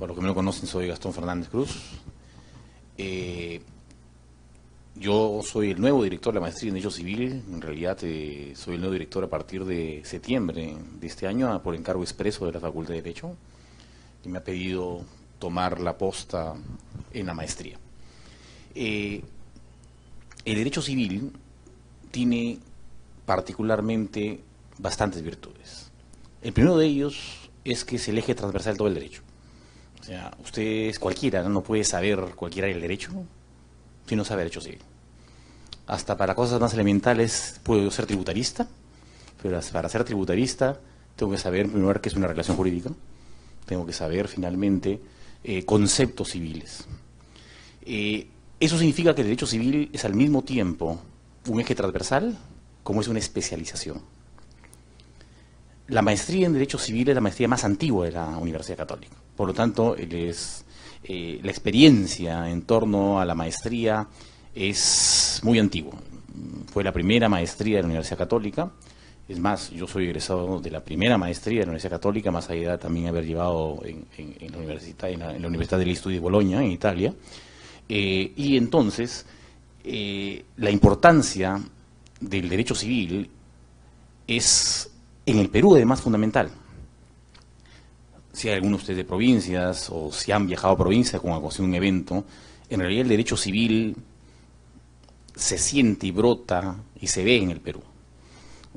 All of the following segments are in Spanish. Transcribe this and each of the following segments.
Por lo que me lo conocen, soy Gastón Fernández Cruz. Yo soy el nuevo director de la maestría en Derecho Civil. En realidad soy el nuevo director a partir de septiembre de este año, por encargo expreso de la Facultad de Derecho, que me ha pedido tomar la posta en la maestría. El derecho civil tiene particularmente bastantes virtudes. El primero de ellos es que es el eje transversal de todo el derecho. O sea, ustedes, cualquiera, no puede saber cualquiera del derecho si no sabe derecho civil. Hasta para cosas más elementales puedo ser tributarista, pero para ser tributarista tengo que saber primero qué es una relación jurídica, tengo que saber finalmente conceptos civiles. Eso significa que el derecho civil es al mismo tiempo un eje transversal como es una especialización. La maestría en Derecho Civil es la maestría más antigua de la Universidad Católica. Por lo tanto, la experiencia en torno a la maestría es muy antigua. Fue la primera maestría de la Universidad Católica. Es más, yo soy egresado de la primera maestría de la Universidad Católica, más allá de también haber llevado en la Universidad degli Studi di Bologna, en Italia. Y entonces, la importancia del derecho civil es, en el Perú, además, fundamental. Si hay algunos de ustedes de provincias o si han viajado a provincias con ocasión de un evento, en realidad el derecho civil se siente y brota y se ve en el Perú.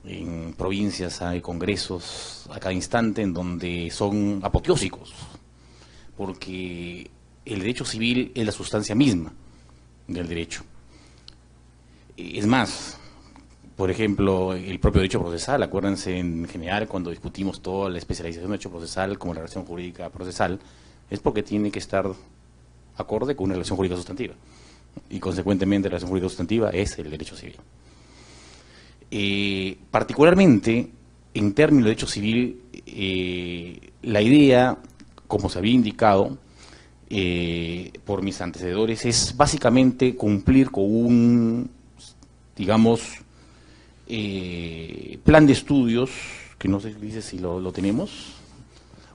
En provincias hay congresos a cada instante en donde son apoteósicos, porque el derecho civil es la sustancia misma del derecho. Es más, por ejemplo, el propio derecho procesal, acuérdense en general cuando discutimos toda la especialización del derecho procesal como la relación jurídica procesal, es porque tiene que estar acorde con una relación jurídica sustantiva. Y consecuentemente la relación jurídica sustantiva es el derecho civil. Particularmente, en términos de derecho civil, la idea, como se había indicado por mis antecedores, es básicamente cumplir con un, digamos, plan de estudios, que no sé dice si lo tenemos,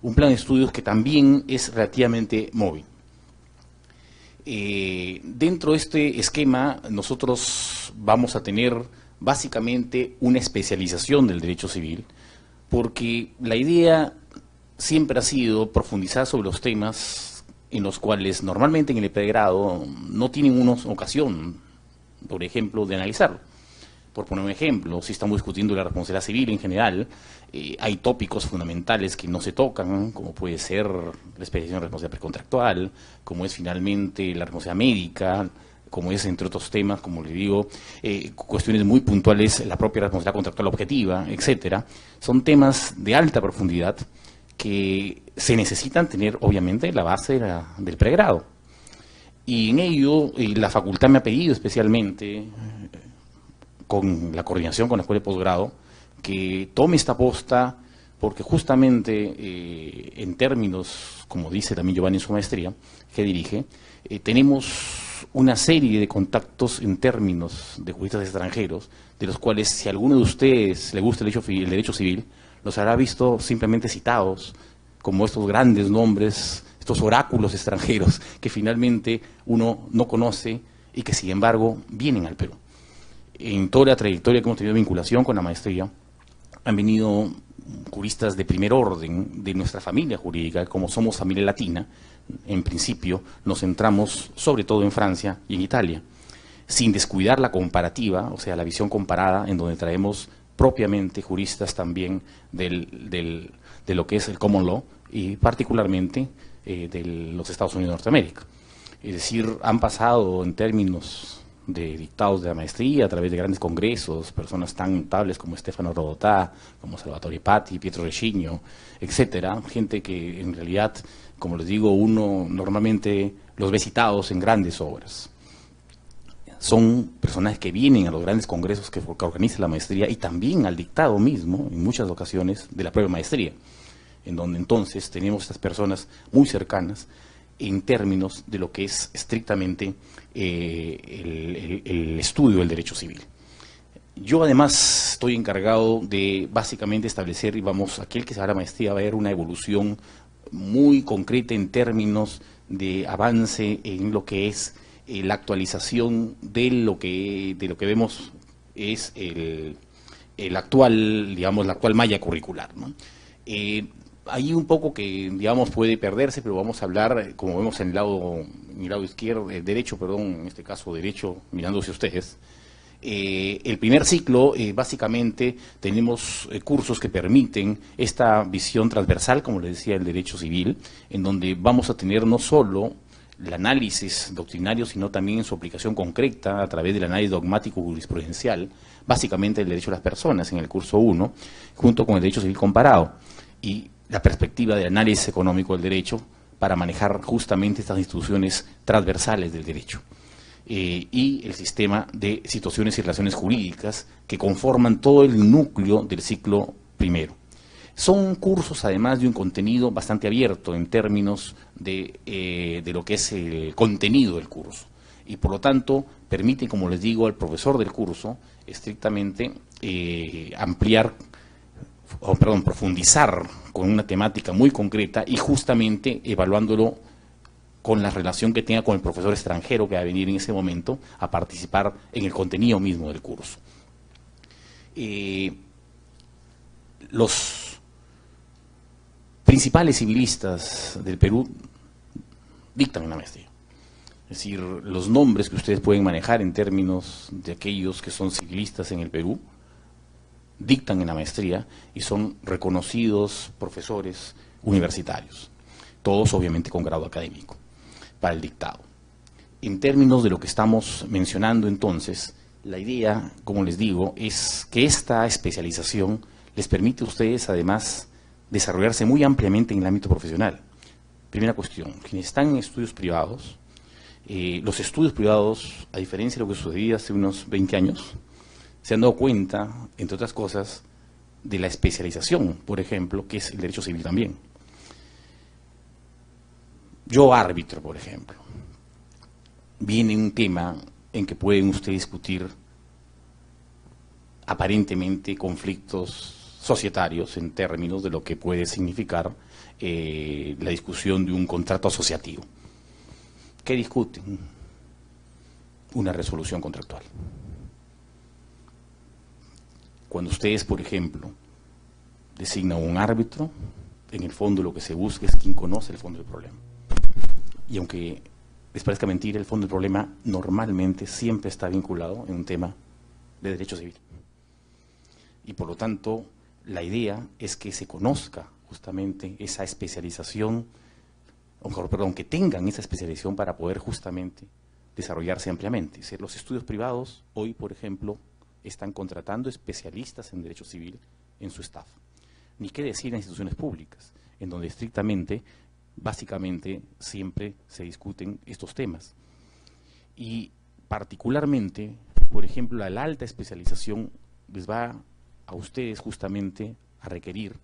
un plan de estudios que también es relativamente móvil. Dentro de este esquema nosotros vamos a tener básicamente una especialización del derecho civil, porque la idea siempre ha sido profundizar sobre los temas en los cuales normalmente en el pregrado no tienen una ocasión, por ejemplo, de analizarlo. Por poner un ejemplo, si estamos discutiendo la responsabilidad civil en general, hay tópicos fundamentales que no se tocan, como puede ser la especialización de responsabilidad precontractual, como es finalmente la responsabilidad médica, como es, entre otros temas, como le digo, cuestiones muy puntuales, la propia responsabilidad contractual objetiva, etcétera. Son temas de alta profundidad que se necesitan tener, obviamente, la base del pregrado. Y en ello, la facultad me ha pedido especialmente, con la coordinación con la Escuela de Posgrado, que tome esta posta, porque justamente en términos, como dice también Giovanni en su maestría, que dirige, tenemos una serie de contactos en términos de juristas extranjeros, de los cuales si a alguno de ustedes le gusta el derecho civil, los habrá visto simplemente citados como estos grandes nombres, estos oráculos extranjeros que finalmente uno no conoce y que sin embargo vienen al Perú. En toda la trayectoria que hemos tenido vinculación con la maestría, han venido juristas de primer orden de nuestra familia jurídica, como somos familia latina. En principio nos centramos sobre todo en Francia y en Italia, sin descuidar la comparativa, o sea, la visión comparada, en donde traemos propiamente juristas también de lo que es el common law y particularmente de los Estados Unidos de Norteamérica. Es decir, han pasado en términos de dictados de la maestría a través de grandes congresos, personas tan notables como Stefano Rodotà, como Salvatore Patti, Pietro Rescigno, etcétera, gente que en realidad, como les digo, uno normalmente los ve citados en grandes obras. Son personajes que vienen a los grandes congresos que organiza la maestría y también al dictado mismo, en muchas ocasiones, de la propia maestría, en donde entonces tenemos estas personas muy cercanas en términos de lo que es estrictamente el estudio del derecho civil. Yo además estoy encargado de básicamente establecer, y vamos, aquel que se haga la maestría va a ver una evolución muy concreta en términos de avance en lo que es la actualización de lo que vemos es el actual, digamos, la actual malla curricular, ¿no? Hay un poco que, digamos, puede perderse, pero vamos a hablar, como vemos en el lado izquierdo, derecho, perdón, en este caso derecho, mirándose ustedes. El primer ciclo, básicamente, tenemos cursos que permiten esta visión transversal, como les decía, el derecho civil, en donde vamos a tener no solo el análisis doctrinario, sino también en su aplicación concreta a través del análisis dogmático jurisprudencial, básicamente el derecho a las personas en el curso 1, junto con el derecho civil comparado, y la perspectiva del análisis económico del derecho para manejar justamente estas instituciones transversales del derecho. Y el sistema de situaciones y relaciones jurídicas que conforman todo el núcleo del ciclo primero. Son cursos, además, de un contenido bastante abierto en términos de lo que es el contenido del curso. Y por lo tanto, permiten, como les digo, al profesor del curso, estrictamente profundizar con una temática muy concreta y justamente evaluándolo con la relación que tenga con el profesor extranjero que va a venir en ese momento a participar en el contenido mismo del curso. Los principales civilistas del Perú dictan una maestría. Es decir, los nombres que ustedes pueden manejar en términos de aquellos que son civilistas en el Perú, dictan en la maestría y son reconocidos profesores universitarios, todos obviamente con grado académico para el dictado. En términos de lo que estamos mencionando entonces, la idea, como les digo, es que esta especialización les permite a ustedes además desarrollarse muy ampliamente en el ámbito profesional. Primera cuestión, quienes están en estudios privados, los estudios privados, a diferencia de lo que sucedía hace unos 20 años, se han dado cuenta, entre otras cosas, de la especialización, por ejemplo, que es el derecho civil también. Yo árbitro, por ejemplo, viene un tema en que pueden ustedes discutir aparentemente conflictos societarios en términos de lo que puede significar la discusión de un contrato asociativo. ¿Qué discuten? Una resolución contractual. Cuando ustedes, por ejemplo, designan un árbitro, en el fondo lo que se busca es quien conoce el fondo del problema. Y aunque les parezca mentira, el fondo del problema normalmente siempre está vinculado en un tema de derecho civil. Y por lo tanto, la idea es que se conozca justamente esa especialización, que tengan esa especialización para poder justamente desarrollarse ampliamente. Es decir, los estudios privados hoy, por ejemplo, están contratando especialistas en derecho civil en su staff. Ni qué decir en instituciones públicas, en donde estrictamente, básicamente, siempre se discuten estos temas. Y particularmente, por ejemplo, la alta especialización les va a ustedes justamente a requerir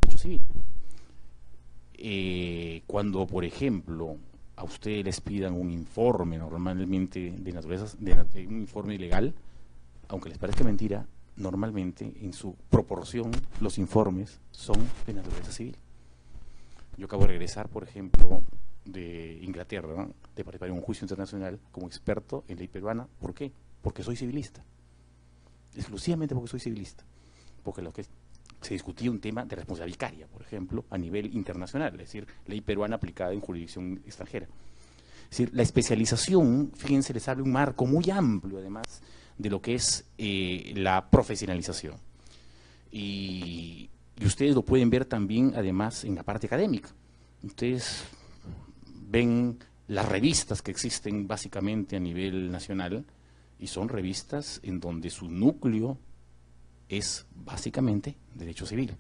derecho civil. Cuando, por ejemplo, a ustedes les pidan un informe normalmente de naturaleza, un informe legal, aunque les parezca mentira, normalmente en su proporción los informes son de naturaleza civil. Yo acabo de regresar, por ejemplo, de Inglaterra, ¿no?, de participar en un juicio internacional como experto en ley peruana. ¿Por qué? Porque soy civilista. Exclusivamente porque soy civilista. Porque lo que se discutía un tema de responsabilidad vicaria, por ejemplo, a nivel internacional, es decir, ley peruana aplicada en jurisdicción extranjera. Es decir, la especialización, fíjense, les abre un marco muy amplio, además, de lo que es la profesionalización. Y ustedes lo pueden ver también, además, en la parte académica. Ustedes ven las revistas que existen básicamente a nivel nacional, y son revistas en donde su núcleo es básicamente derecho civil.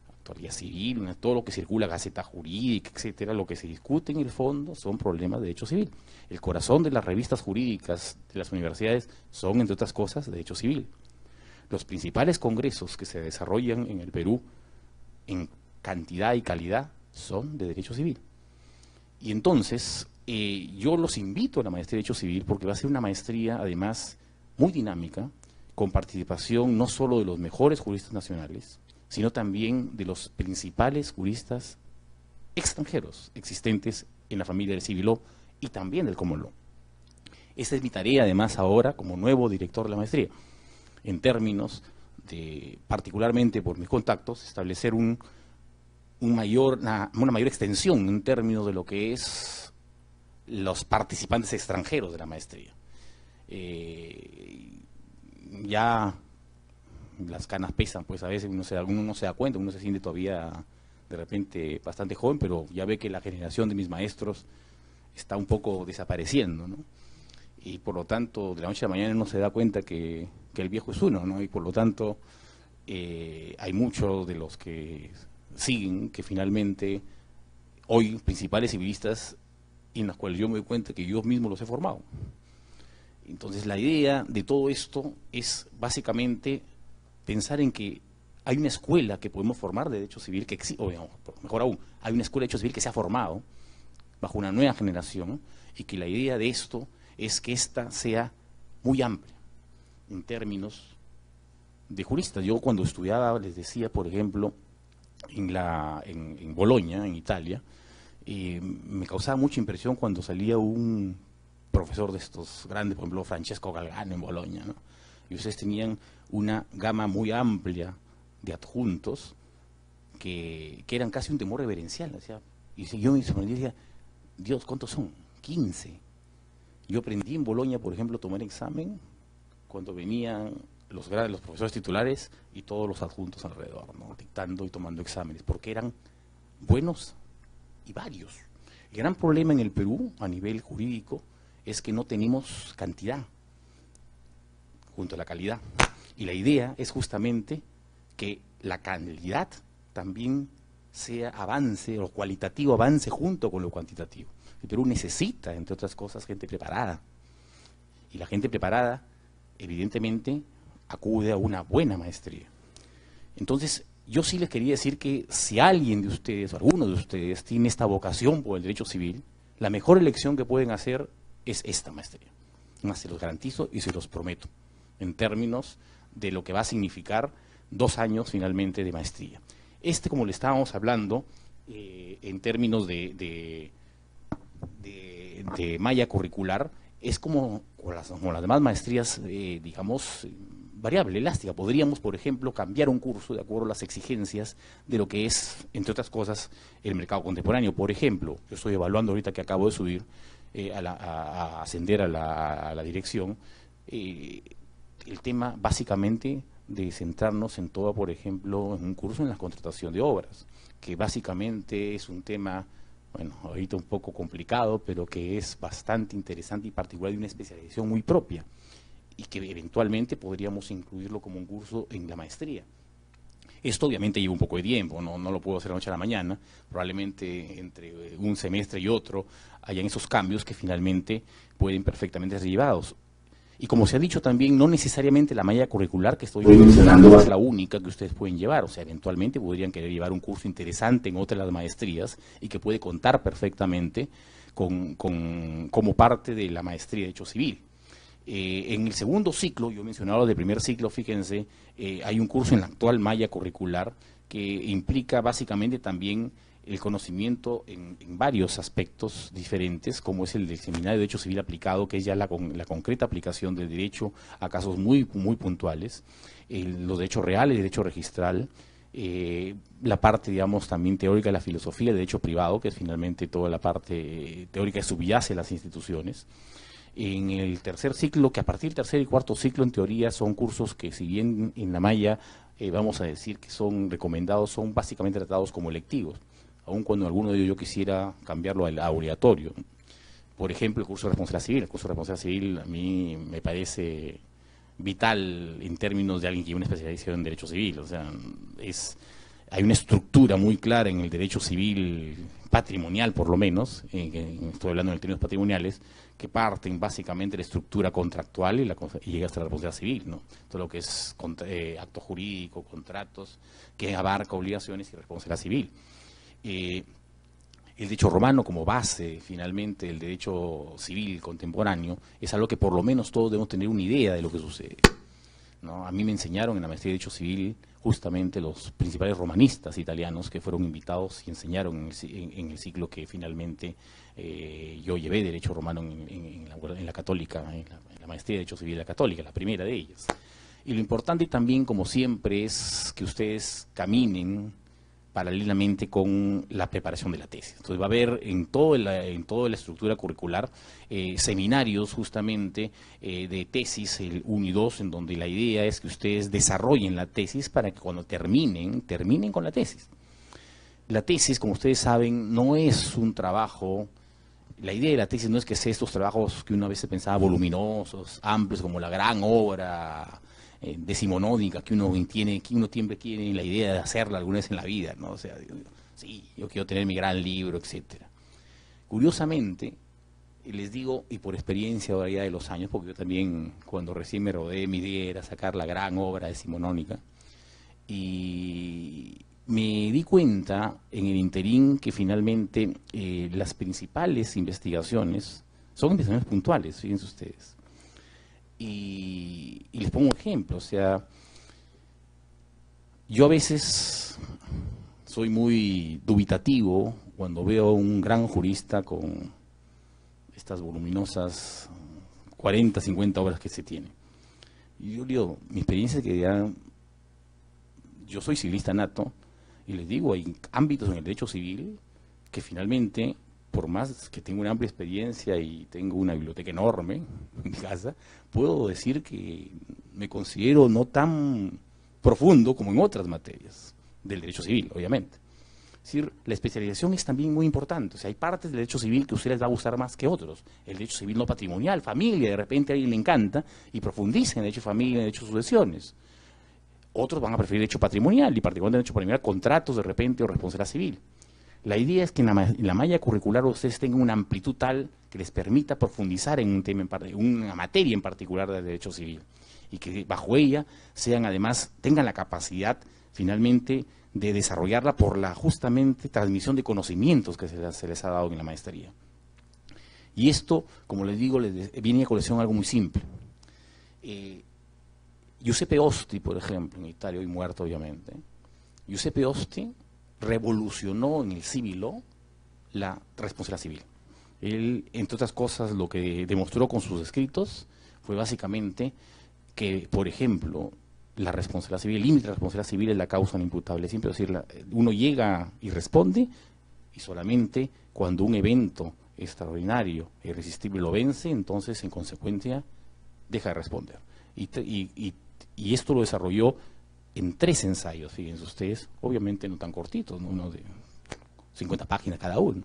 Actualidad civil, todo lo que circula, Gaceta Jurídica, etcétera, lo que se discute en el fondo son problemas de derecho civil. El corazón de las revistas jurídicas de las universidades son, entre otras cosas, derecho civil. Los principales congresos que se desarrollan en el Perú en cantidad y calidad son de derecho civil. Y entonces, yo los invito a la maestría de Derecho Civil porque va a ser una maestría, además, muy dinámica, con participación no solo de los mejores juristas nacionales, sino también de los principales juristas extranjeros existentes en la familia del Civil Law y también del Common Law. Esta es mi tarea, además, ahora como nuevo director de la maestría, en términos de, particularmente por mis contactos, establecer una mayor extensión en términos de lo que es los participantes extranjeros de la maestría. Ya las canas pesan, pues a veces uno no se da cuenta, uno se siente todavía de repente bastante joven, pero ya ve que la generación de mis maestros está un poco desapareciendo, ¿no? Y por lo tanto, de la noche a la mañana uno se da cuenta que el viejo es uno, ¿no? Y por lo tanto, hay muchos de los que siguen, que finalmente, hoy, principales civilistas, en los cuales yo me doy cuenta que yo mismo los he formado. Entonces, la idea de todo esto es básicamente pensar en que hay una escuela que podemos formar de derecho civil, que o digamos, mejor aún, hay una escuela de derecho civil que se ha formado bajo una nueva generación, y que la idea de esto es que ésta sea muy amplia en términos de juristas. Yo cuando estudiaba, les decía, por ejemplo, en Bolonia, en Italia, me causaba mucha impresión cuando salía un profesor de estos grandes, por ejemplo, Francesco Galgano en Bolonia, ¿no? Y ustedes tenían una gama muy amplia de adjuntos que eran casi un temor reverencial. O sea, y yo me sorprendí y decía, Dios, ¿cuántos son? 15. Yo aprendí en Bolonia, por ejemplo, a tomar examen cuando venían los profesores titulares y todos los adjuntos alrededor, ¿no? Dictando y tomando exámenes, porque eran buenos y varios. El gran problema en el Perú, a nivel jurídico, es que no tenemos cantidad junto a la calidad. Y la idea es justamente que la calidad también avance, o cualitativo avance junto con lo cuantitativo. El Perú necesita, entre otras cosas, gente preparada. Y la gente preparada, evidentemente, acude a una buena maestría. Entonces, yo sí les quería decir que si alguien de ustedes, o alguno de ustedes, tiene esta vocación por el derecho civil, la mejor elección que pueden hacer es esta maestría. Más se los garantizo y se los prometo, en términos de lo que va a significar 2 años finalmente de maestría. Como le estábamos hablando, en términos de malla curricular, es como las demás maestrías, digamos, variable, elástica. Podríamos, por ejemplo, cambiar un curso de acuerdo a las exigencias de lo que es, entre otras cosas, el mercado contemporáneo. Por ejemplo, yo estoy evaluando ahorita que acabo de subir, a ascender a la dirección, el tema básicamente de centrarnos en todo, por ejemplo, en un curso en la contratación de obras, que básicamente es un tema, bueno, ahorita un poco complicado, pero que es bastante interesante y particular, de una especialización muy propia, y que eventualmente podríamos incluirlo como un curso en la maestría. Esto obviamente lleva un poco de tiempo, no lo puedo hacer de la noche a la mañana, probablemente entre un semestre y otro hayan esos cambios que finalmente pueden perfectamente ser llevados. Y como se ha dicho también, no necesariamente la malla curricular que estoy mencionando es la única que ustedes pueden llevar. O sea, eventualmente podrían querer llevar un curso interesante en otra de las maestrías y que puede contar perfectamente como parte de la maestría de Derecho Civil. En el segundo ciclo, yo mencionaba lo del primer ciclo, fíjense, hay un curso en la actual malla curricular que implica básicamente también el conocimiento en varios aspectos diferentes, como es el del Seminario de Derecho Civil Aplicado, que es ya la concreta aplicación del derecho a casos muy puntuales, los derechos reales, el derecho registral, la parte, digamos, también teórica de la filosofía, el derecho privado, que es finalmente toda la parte teórica que subyace a las instituciones. En el tercer ciclo, que a partir del tercer y cuarto ciclo, en teoría, son cursos que, si bien en la malla vamos a decir que son recomendados, son básicamente tratados como electivos, aun cuando alguno de ellos yo quisiera cambiarlo a obligatorio. Por ejemplo, el curso de responsabilidad civil. El curso de responsabilidad civil a mí me parece vital en términos de alguien que tiene una especialización en derecho civil. O sea, hay una estructura muy clara en el derecho civil patrimonial, por lo menos, estoy hablando en términos patrimoniales, que parten básicamente de la estructura contractual y llega hasta la responsabilidad civil, ¿no? Todo lo que es acto jurídico, contratos, que abarca obligaciones y responsabilidad civil. El derecho romano como base, finalmente, del derecho civil contemporáneo, es algo que por lo menos todos debemos tener una idea de lo que sucede. ¿no? A mí me enseñaron en la maestría de Derecho Civil justamente los principales romanistas italianos que fueron invitados y enseñaron en el ciclo que finalmente yo llevé Derecho Romano en la Católica, en la maestría de Derecho Civil de la Católica, la primera de ellas. Y lo importante también, como siempre, es que ustedes caminen paralelamente con la preparación de la tesis. Entonces va a haber en toda la estructura curricular seminarios justamente de tesis, el 1 y 2, en donde la idea es que ustedes desarrollen la tesis para que cuando terminen con la tesis. La tesis, como ustedes saben, no es un trabajo. La idea de la tesis no es que sea estos trabajos que uno a veces pensaba voluminosos, amplios, como la gran obra decimonónica que uno siempre tiene la idea de hacerla alguna vez en la vida, ¿no? O sea, sí, yo quiero tener mi gran libro, etcétera. Curiosamente, les digo, y por experiencia ahora ya de los años, porque yo también cuando recién me rodeé, mi idea era sacar la gran obra decimonónica, y me di cuenta en el interín que finalmente las principales investigaciones son investigaciones puntuales, fíjense ustedes. Y les pongo un ejemplo, o sea, yo a veces soy muy dubitativo cuando veo a un gran jurista con estas voluminosas 40, 50 obras que se tiene. Y yo digo, mi experiencia es que ya, yo soy civilista nato, y les digo, hay ámbitos en el derecho civil que finalmente, por más que tengo una amplia experiencia y tengo una biblioteca enorme en mi casa, puedo decir que me considero no tan profundo como en otras materias del derecho civil, obviamente. Es decir, la especialización es también muy importante. O sea, hay partes del derecho civil que a ustedes les va a gustar más que otros. El derecho civil no patrimonial, familia, de repente a alguien le encanta y profundiza en el derecho de familia, en el derecho de sucesiones. Otros van a preferir derecho patrimonial y particularmente derecho patrimonial, contratos de repente o responsabilidad civil. La idea es que en la malla curricular ustedes tengan una amplitud tal que les permita profundizar en un tema una materia en particular del derecho civil y que bajo ella tengan la capacidad finalmente de desarrollarla por la justamente transmisión de conocimientos que se les ha dado en la maestría. Y esto, como les digo, viene a colación algo muy simple. Giuseppe Osti, por ejemplo, en Italia, hoy muerto obviamente, Giuseppe Osti revolucionó en el civil law la responsabilidad civil. Él, entre otras cosas, lo que demostró con sus escritos fue básicamente que, por ejemplo, la responsabilidad civil, el límite de la responsabilidad civil es la causa no imputable. Siempre decir, uno llega y responde, y solamente cuando un evento extraordinario e irresistible lo vence, entonces en consecuencia deja de responder. Y esto lo desarrolló en 3 ensayos, fíjense ustedes, obviamente no tan cortitos, ¿no? Uno de 50 páginas cada uno.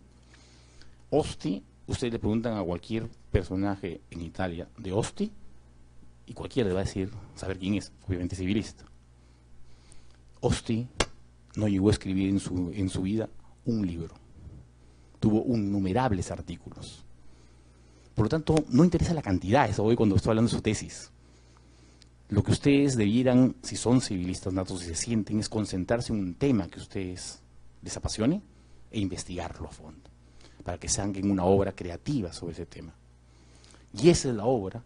Osti, ustedes le preguntan a cualquier personaje en Italia de Osti, y cualquiera le va a decir, saber quién es, obviamente civilista. Osti no llegó a escribir en su vida un libro, tuvo innumerables artículos. Por lo tanto, no interesa la cantidad, eso hoy cuando estoy hablando de su tesis. Lo que ustedes debieran, si son civilistas natos y se sienten, es concentrarse en un tema que ustedes les apasione e investigarlo a fondo, para que saquen una obra creativa sobre ese tema. Y esa es la obra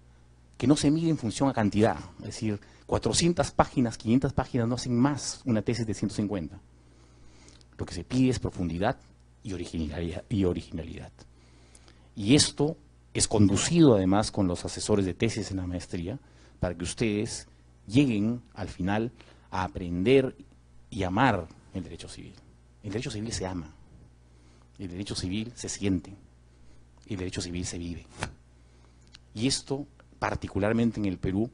que no se mide en función a cantidad, es decir, 400 páginas, 500 páginas no hacen más una tesis de 150. Lo que se pide es profundidad y originalidad. Y esto es conducido además con los asesores de tesis en la maestría, para que ustedes lleguen al final a aprender y amar el derecho civil. El derecho civil se ama, el derecho civil se siente, el derecho civil se vive. Y esto, particularmente en el Perú,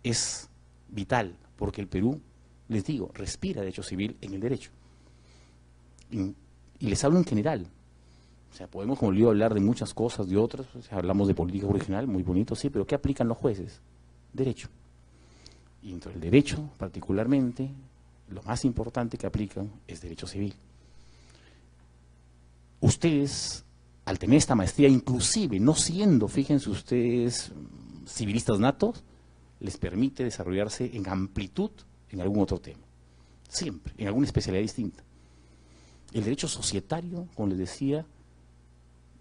es vital, porque el Perú, les digo, respira derecho civil en el derecho. Y les hablo en general. O sea, podemos, como le digo, hablar de muchas cosas, de otras, o sea, hablamos de política original, muy bonito, sí, pero ¿qué aplican los jueces? Derecho. Y dentro del derecho, particularmente, lo más importante que aplican es derecho civil. Ustedes, al tener esta maestría, inclusive no siendo, fíjense ustedes, civilistas natos, les permite desarrollarse en amplitud en algún otro tema. Siempre, en alguna especialidad distinta. El derecho societario, como les decía,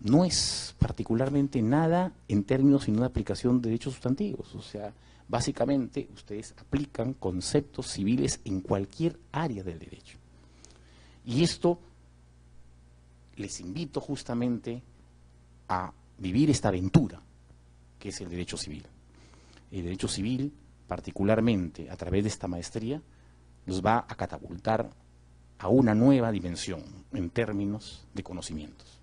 no es particularmente nada en términos sino de aplicación de derechos sustantivos. O sea, Básicamente, ustedes aplican conceptos civiles en cualquier área del derecho. Y esto les invito justamente a vivir esta aventura, que es el derecho civil. El derecho civil, particularmente a través de esta maestría, los va a catapultar a una nueva dimensión en términos de conocimientos.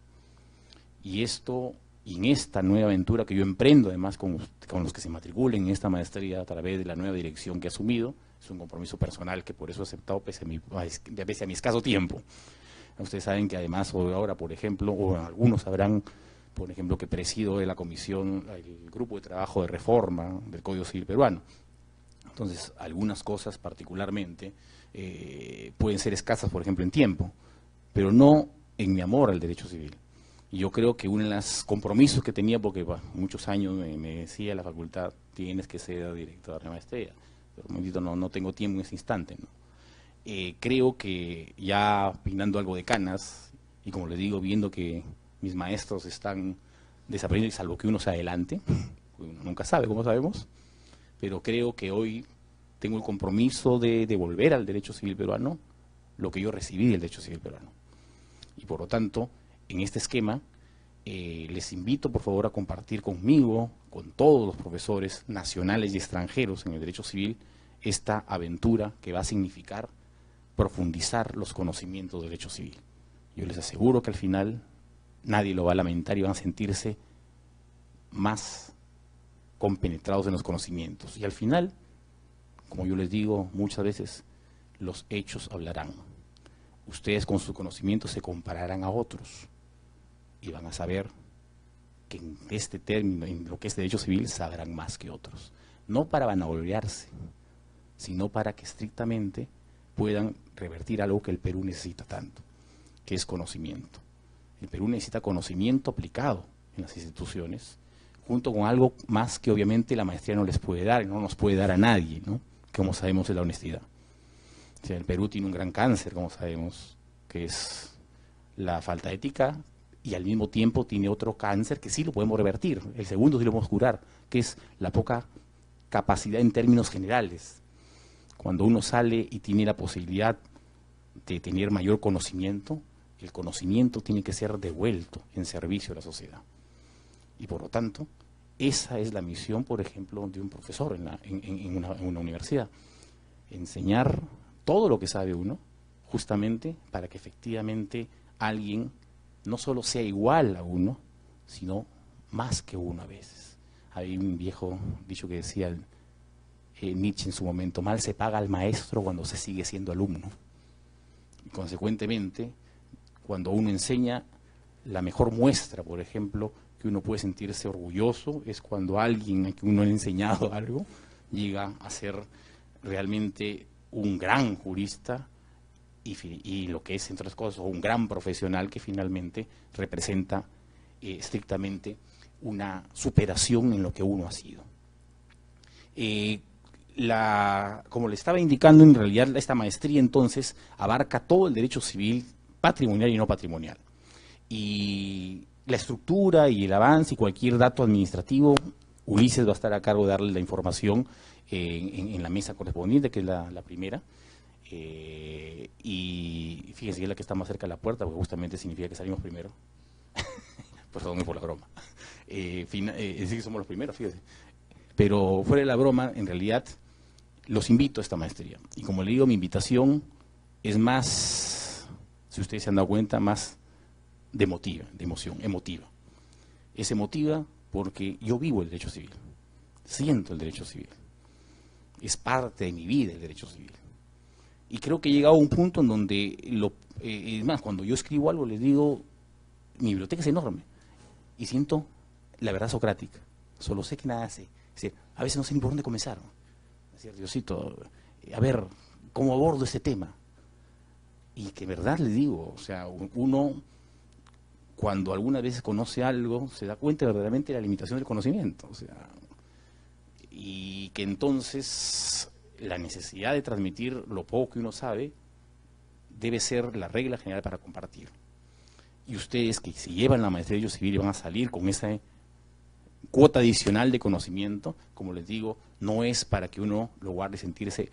Y en esta nueva aventura que yo emprendo, además con los que se matriculen en esta maestría a través de la nueva dirección que he asumido, es un compromiso personal que por eso he aceptado pese a mi escaso tiempo. Ustedes saben que además ahora, por ejemplo, o algunos sabrán, por ejemplo, que presido de la comisión, el grupo de trabajo de reforma del Código Civil peruano. Entonces, algunas cosas particularmente pueden ser escasas, por ejemplo, en tiempo, pero no en mi amor al derecho civil. Y yo creo que uno de los compromisos que tenía, porque muchos años me decía la facultad, tienes que ser director de maestría, pero momentito, no tengo tiempo en ese instante, ¿no? Creo que ya peinando algo de canas, y como les digo, viendo que mis maestros están desaprendiendo, salvo que uno se adelante, uno nunca sabe, como sabemos, pero creo que hoy tengo el compromiso de devolver al derecho civil peruano lo que yo recibí del derecho civil peruano. Y por lo tanto, en este esquema, les invito por favor a compartir conmigo, con todos los profesores nacionales y extranjeros en el derecho civil, esta aventura que va a significar profundizar los conocimientos del derecho civil. Yo les aseguro que al final nadie lo va a lamentar y van a sentirse más compenetrados en los conocimientos. Y al final, como yo les digo muchas veces, los hechos hablarán. Ustedes con sus conocimientos se compararán a otros y van a saber que en este término, en lo que es derecho civil, sabrán más que otros. No para vanagloriarse, sino para que estrictamente puedan revertir algo que el Perú necesita tanto, que es conocimiento. El Perú necesita conocimiento aplicado en las instituciones, junto con algo más que obviamente la maestría no les puede dar, y no nos puede dar a nadie, ¿no? Como sabemos, es la honestidad. O sea, el Perú tiene un gran cáncer, como sabemos, que es la falta de ética, y al mismo tiempo tiene otro cáncer que sí lo podemos revertir, el segundo sí lo podemos curar, que es la poca capacidad en términos generales. Cuando uno sale y tiene la posibilidad de tener mayor conocimiento, el conocimiento tiene que ser devuelto en servicio a la sociedad. Y por lo tanto, esa es la misión, por ejemplo, de un profesor en una universidad. Enseñar todo lo que sabe uno, justamente para que efectivamente alguien no solo sea igual a uno, sino más que uno a veces. Hay un viejo dicho que decía Nietzsche en su momento: mal se paga al maestro cuando se sigue siendo alumno. Y consecuentemente, cuando uno enseña, la mejor muestra, por ejemplo, que uno puede sentirse orgulloso es cuando alguien a quien uno le ha enseñado algo llega a ser realmente un gran jurista y lo que es, entre otras cosas, un gran profesional que finalmente representa estrictamente una superación en lo que uno ha sido. Como le estaba indicando, en realidad esta maestría entonces abarca todo el derecho civil patrimonial y no patrimonial. Y la estructura y el avance y cualquier dato administrativo, Ulises va a estar a cargo de darle la información en la mesa correspondiente, que es la primera. Y fíjense, es la que está más cerca de la puerta, porque justamente significa que salimos primero. Perdón por la broma. Sí que somos los primeros, fíjense. Pero fuera de la broma, en realidad, los invito a esta maestría. Y como le digo, mi invitación es más, si ustedes se han dado cuenta, más de emoción, emotiva. Es emotiva porque yo vivo el derecho civil, siento el derecho civil. Es parte de mi vida el derecho civil. Y creo que he llegado a un punto en donde, es más, cuando yo escribo algo, les digo, mi biblioteca es enorme. Y siento la verdad socrática. Solo sé que nada sé. Es decir, a veces no sé ni por dónde comenzar. Es decir, Diosito, a ver, ¿cómo abordo este tema? Y que verdad les digo, o sea, uno, cuando algunas veces conoce algo, se da cuenta verdaderamente de la limitación del conocimiento. O sea, y que entonces la necesidad de transmitir lo poco que uno sabe debe ser la regla general para compartir. Y ustedes que se llevan la maestría de Derecho Civil y van a salir con ese cuota adicional de conocimiento, como les digo, no es para que uno lo guarde y sentirse,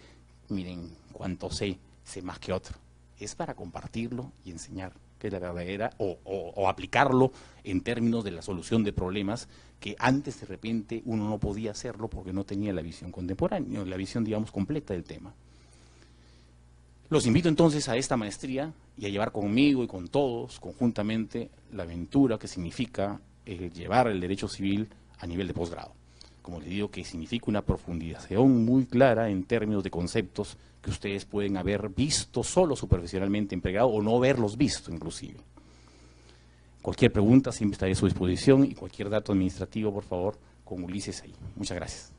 miren, cuánto sé más que otro. Es para compartirlo y enseñar, que es la verdadera, o aplicarlo en términos de la solución de problemas que antes de repente uno no podía hacerlo porque no tenía la visión contemporánea, la visión, digamos, completa del tema. Los invito entonces a esta maestría y a llevar conmigo y con todos, conjuntamente, la aventura que significa llevar el derecho civil a nivel de posgrado. Como les digo, que significa una profundización muy clara en términos de conceptos que ustedes pueden haber visto solo superficialmente empleado o no haberlos visto inclusive. Cualquier pregunta siempre estaré a su disposición y cualquier dato administrativo, por favor, con Ulises ahí. Muchas gracias.